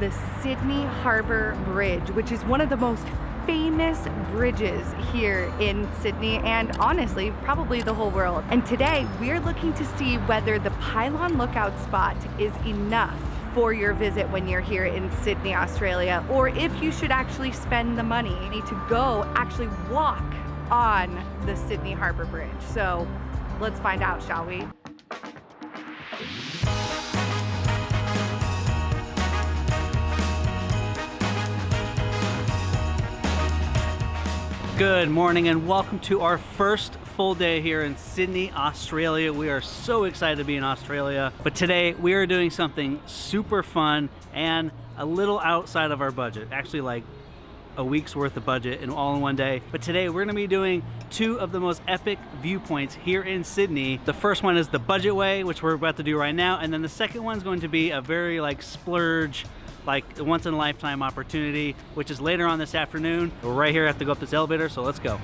the Sydney Harbour Bridge, which is one of the most famous bridges here in Sydney and honestly, probably the whole world. And today we're looking to see whether the Pylon Lookout spot is enough for your visit when you're here in Sydney, Australia, or if you should actually spend the money. You need to go actually walk on the Sydney Harbour Bridge. So let's find out, shall we? Good morning and welcome to our first full day here in Sydney, Australia. We are so excited to be in Australia, but today we are doing something super fun and a little outside of our budget. Actually like a week's worth of budget and all in one day. But today we're gonna be doing two of the most epic viewpoints here in Sydney. The first one is the Budget Way, which we're about to do right now. And then the second one's going to be a very like splurge, like a once in a lifetime opportunity, which is later on this afternoon. We're right here, have to go up this elevator, so let's go.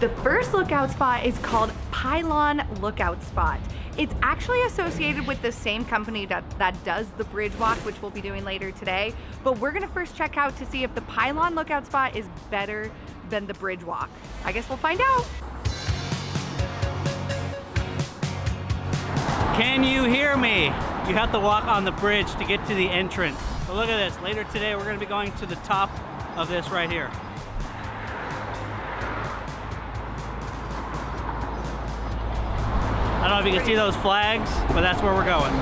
The first lookout spot is called Pylon Lookout Spot. It's actually associated with the same company that does the Bridgewalk, which we'll be doing later today. But we're gonna first check out to see if the Pylon Lookout Spot is better than the Bridgewalk. I guess we'll find out. Can you hear me? You have to walk on the bridge to get to the entrance. But look at this, later today we're gonna be going to the top of this right here. I don't know if you can see those flags, but that's where we're going.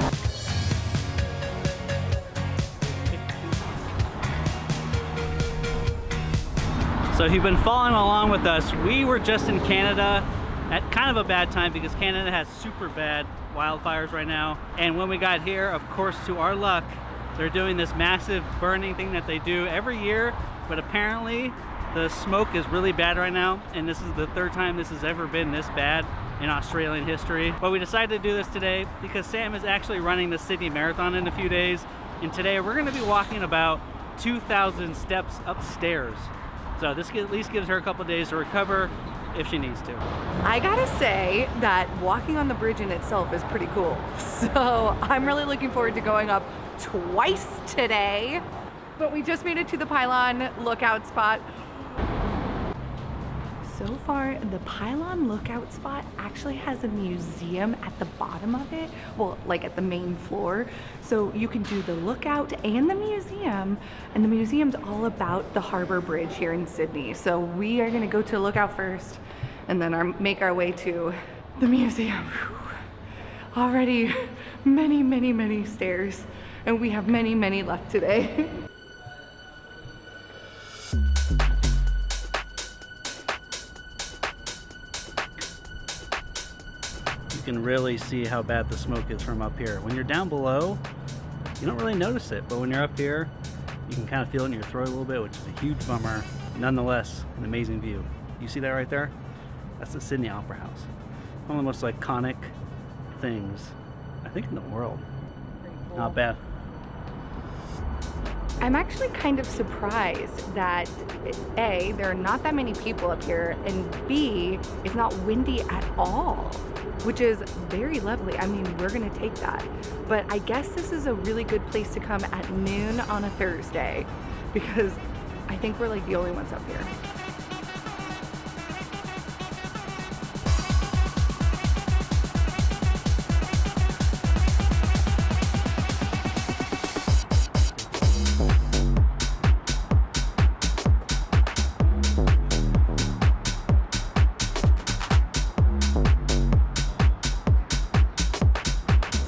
So if you've been following along with us, we were just in Canada at kind of a bad time because Canada has super bad wildfires right now. And when we got here, of course, to our luck, they're doing this massive burning thing that they do every year, but apparently the smoke is really bad right now. And this is the third time this has ever been this bad in Australian history. But we decided to do this today because Sam is actually running the Sydney Marathon in a few days. And today we're gonna be walking about 2,000 steps upstairs. So this at least gives her a couple days to recover if she needs to. I gotta say that walking on the bridge in itself is pretty cool. So I'm really looking forward to going up twice today. But we just made it to the Pylon Lookout Spot. So far, the Pylon Lookout Spot actually has a museum at the bottom of it. Well, like at the main floor. So you can do the lookout and the museum. And the museum's all about the Harbour Bridge here in Sydney. So we are gonna go to the lookout first and then make our way to the museum. Whew. Already many, many, many stairs. And we have many, many left today. You can really see how bad the smoke is from up here. When you're down below, you don't really notice it, but when you're up here, you can kind of feel it in your throat a little bit, which is a huge bummer. Nonetheless, an amazing view. You see that right there? That's the Sydney Opera House. One of the most iconic things, I think, in the world. Cool. Not bad. I'm actually kind of surprised that A, there are not that many people up here, and B, it's not windy at all, which is very lovely. I mean, we're gonna take that. But I guess this is a really good place to come at noon on a Thursday because I think we're like the only ones up here.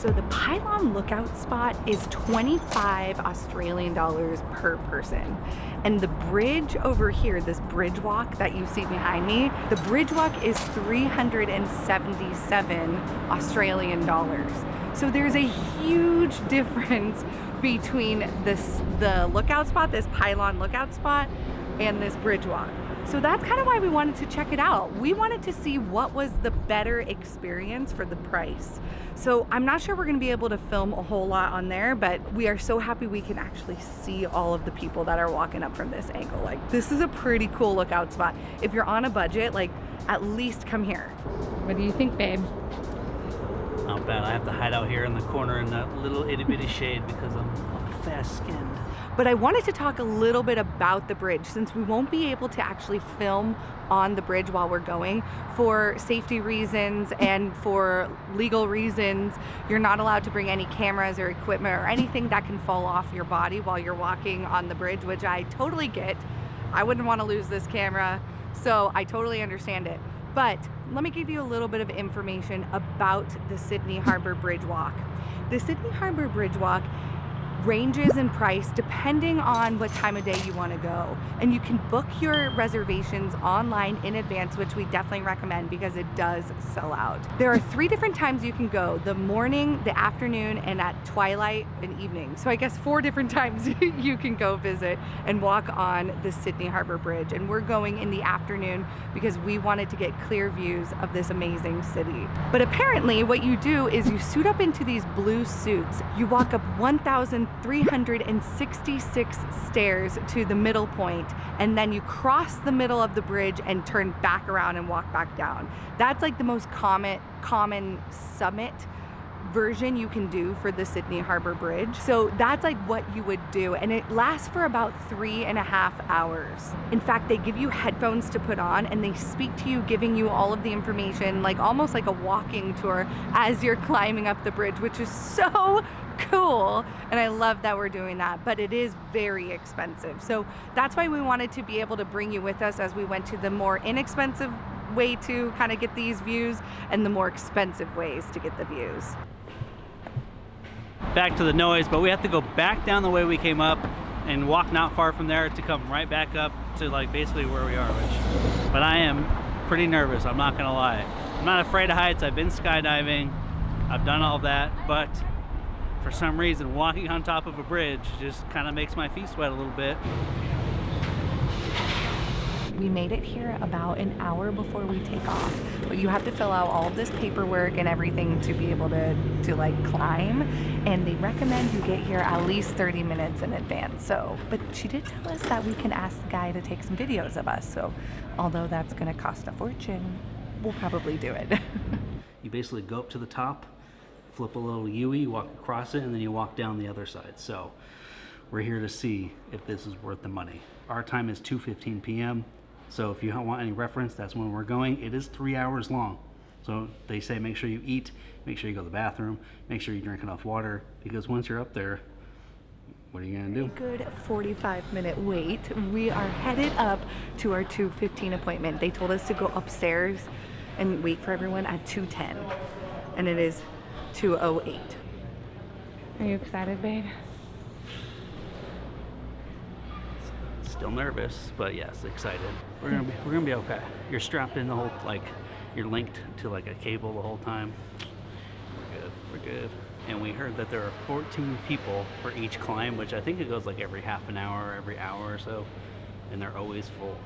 So the Pylon Lookout Spot is 25 Australian dollars per person. And the bridge over here, this Bridgewalk that you see behind me, the Bridgewalk is 377 Australian dollars. So there's a huge difference between the lookout spot, this Pylon Lookout Spot, and this Bridgewalk. So that's kind of why we wanted to check it out. We wanted to see what was the better experience for the price. So I'm not sure we're gonna be able to film a whole lot on there, but we are so happy we can actually see all of the people that are walking up from this angle. Like, this is a pretty cool lookout spot. If you're on a budget, like, at least come here. What do you think, babe? Not bad. I have to hide out here in the corner in that little itty bitty shade because I'm fast skinned. But I wanted to talk a little bit about the bridge since we won't be able to actually film on the bridge while we're going for safety reasons and for legal reasons. You're not allowed to bring any cameras or equipment or anything that can fall off your body while you're walking on the bridge, which I totally get. I wouldn't want to lose this camera, so I totally understand it. But let me give you a little bit of information about the Sydney Harbour Bridgewalk. The Sydney Harbour Bridgewalk ranges in price depending on what time of day you want to go, and you can book your reservations online in advance, which we definitely recommend because it does sell out. There are 3 different times you can go: the morning, the afternoon, and at twilight and evening. So I guess 4 different times you can go visit and walk on the Sydney Harbour Bridge, and we're going in the afternoon because we wanted to get clear views of this amazing city. But apparently what you do is you suit up into these blue suits, you walk up 1,366 stairs to the middle point, and then you cross the middle of the bridge and turn back around and walk back down. That's like the most common summit version you can do for the Sydney Harbour Bridge. So that's like what you would do, and it lasts for about 3.5 hours. In fact, they give you headphones to put on and they speak to you, giving you all of the information, like almost like a walking tour as you're climbing up the bridge, which is so cool, and I love that we're doing that, but it is very expensive. So that's why we wanted to be able to bring you with us as we went to the more inexpensive way to kind of get these views and the more expensive ways to get the views. Back to the noise, but we have to go back down the way we came up and walk not far from there to come right back up to like basically where we are, but I am pretty nervous, I'm not gonna lie. I'm not afraid of heights, I've been skydiving, I've done all that, but for some reason walking on top of a bridge just kind of makes my feet sweat a little bit. We made it here about an hour before we take off, but you have to fill out all of this paperwork and everything to be able to like climb, and they recommend you get here at least 30 minutes in advance. So, but she did tell us that we can ask the guy to take some videos of us, so although that's going to cost a fortune, we'll probably do it. You basically go up to the top, flip a little U-ey, walk across it, and then you walk down the other side. So we're here to see if this is worth the money. Our time is 2:15 p.m. So if you want any reference, that's when we're going. It is 3 hours long. So they say make sure you eat, make sure you go to the bathroom, make sure you drink enough water, because once you're up there, what are you gonna do? Good 45-minute wait. We are headed up to our 2:15 appointment. They told us to go upstairs and wait for everyone at 2:10, and it is 2:08. Are you excited, babe? Still nervous, but yes, excited. We're gonna be okay. You're strapped in the whole, like, you're linked to like a cable the whole time. We're good. And we heard that there are 14 people for each climb, which I think it goes like every half an hour or every hour or so, and they're always full.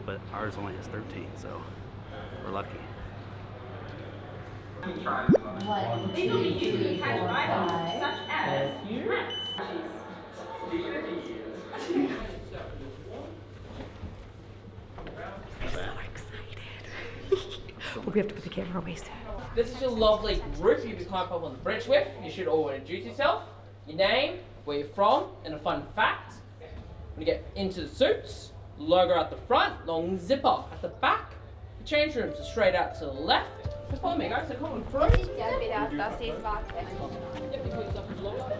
But ours only has 13, so we're lucky. 1, 2, 3, 4, 5. Well, we have to put the camera away soon. This is a lovely group you can climb up on the bridge with. You should all introduce yourself, your name, where you're from, and a fun fact. When you get into the suits, logo at the front, long zipper at the back. The change rooms are straight out to the left. Just follow me, guys. So come on through. Yep, you put yourself in the lower.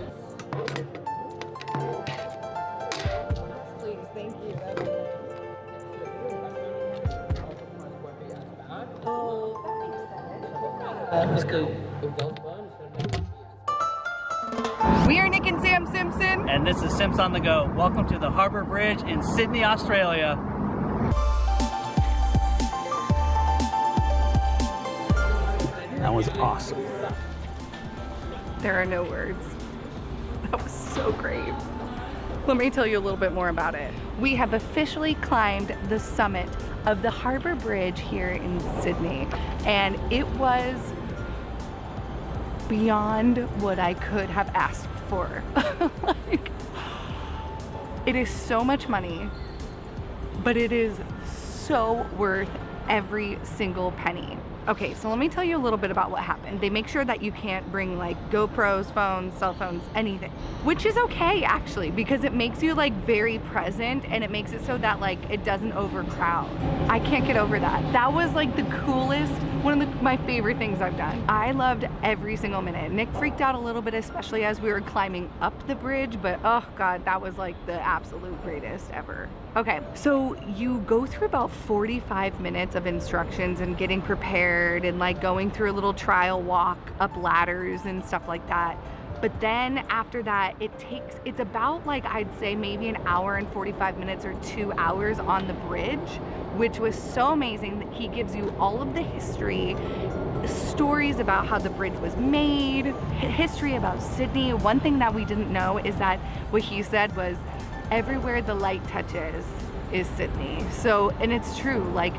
Please, thank you. We are Nick and Sam Simpson. And this is Simps on the Go. Welcome to the Harbour Bridge in Sydney, Australia. That was awesome. There are no words. That was so great. Let me tell you a little bit more about it. We have officially climbed the summit of the Harbour Bridge here in Sydney, and it was beyond what I could have asked for. Like, it is so much money, but it is so worth every single penny. Okay, so let me tell you a little bit about what happened. They make sure that you can't bring like GoPros, phones, cell phones, anything, which is okay actually, because it makes you like very present and it makes it so that like it doesn't overcrowd. I can't get over that. That was like the coolest, one of my favorite things I've done. I loved every single minute. Nick freaked out a little bit, especially as we were climbing up the bridge, but oh God, that was like the absolute greatest ever. Okay, so you go through about 45 minutes of instructions and getting prepared and like going through a little trial walk up ladders and stuff like that. But then after that, it's about like, I'd say maybe an hour and 45 minutes or 2 hours on the bridge, which was so amazing that he gives you all of the history, stories about how the bridge was made, history about Sydney. One thing that we didn't know is that what he said was, everywhere the light touches is Sydney. So, and it's true, like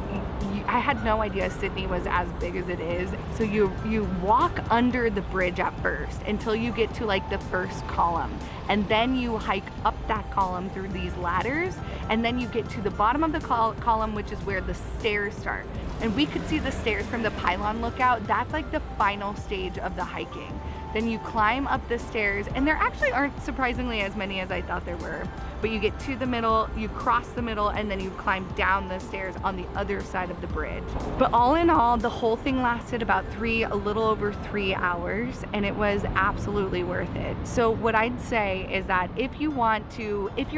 I had no idea Sydney was as big as it is. So you walk under the bridge at first until you get to like the first column, and then you hike up that column through these ladders, and then you get to the bottom of the column, which is where the stairs start. And we could see the stairs from the Pylon Lookout. That's like the final stage of the hiking. Then you climb up the stairs, and there actually aren't surprisingly as many as I thought there were, but you get to the middle, you cross the middle, and then you climb down the stairs on the other side of the bridge. But all in all, the whole thing lasted about a little over 3 hours, and it was absolutely worth it. So what I'd say is that if you're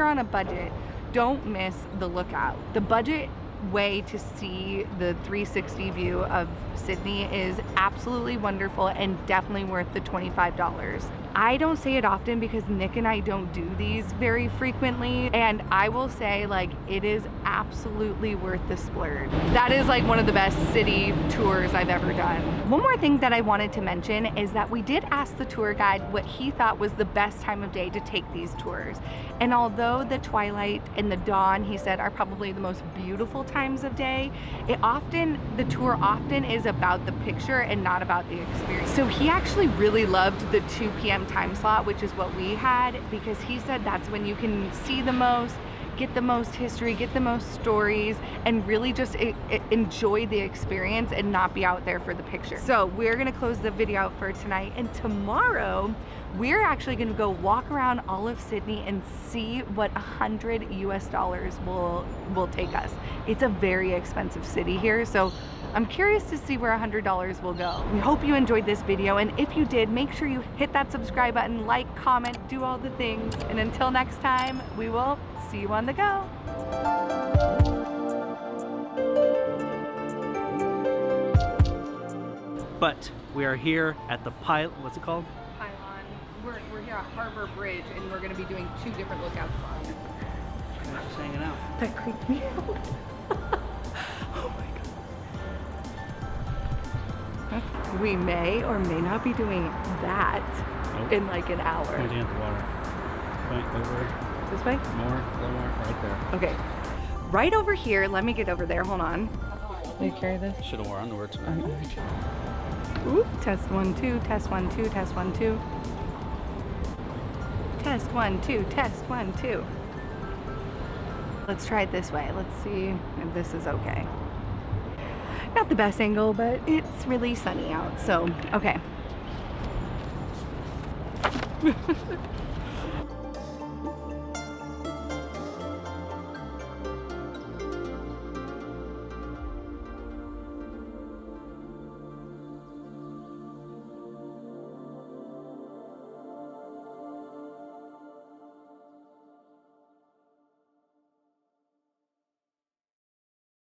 on a budget, don't miss the Lookout. The budget way to see the 360 view of Sydney is absolutely wonderful and definitely worth the $25. I don't say it often because Nick and I don't do these very frequently, and I will say like it is absolutely worth the splurge. That is like one of the best city tours I've ever done. One more thing that I wanted to mention is that we did ask the tour guide what he thought was the best time of day to take these tours. And although the twilight and the dawn, he said, are probably the most beautiful times of day, the tour often is about the picture and not about the experience. So he actually really loved the 2 p.m. time slot, which is what we had, because he said that's when you can see the most, get the most history, get the most stories, and really just enjoy the experience and not be out there for the picture. So we're gonna close the video out for tonight, and tomorrow we're actually gonna go walk around all of Sydney and see what $100 US will take us. It's a very expensive city here, so I'm curious to see where $100 will go. We hope you enjoyed this video, and if you did, make sure you hit that subscribe button, like, comment, do all the things, and until next time, we will see you on the go. But we are here at the what's it called? Pylon. We're here at Harbour Bridge, and we're gonna be doing 2 different lookout spots. We're just hanging out. That creeped me out. Oh my God. We may or may not be doing that in like an hour. Pointing at the water. Point over. This way? More, a little more, right there. Okay. Right over here. Let me get over there. Hold on. Will you carry this? Should have worn underwear tonight. Ooh, test 1 2, test 1 2, test 1 2. Test 1 2, test 1 2. Let's try it this way. Let's see if this is okay. Not the best angle, but it's really sunny out, so okay.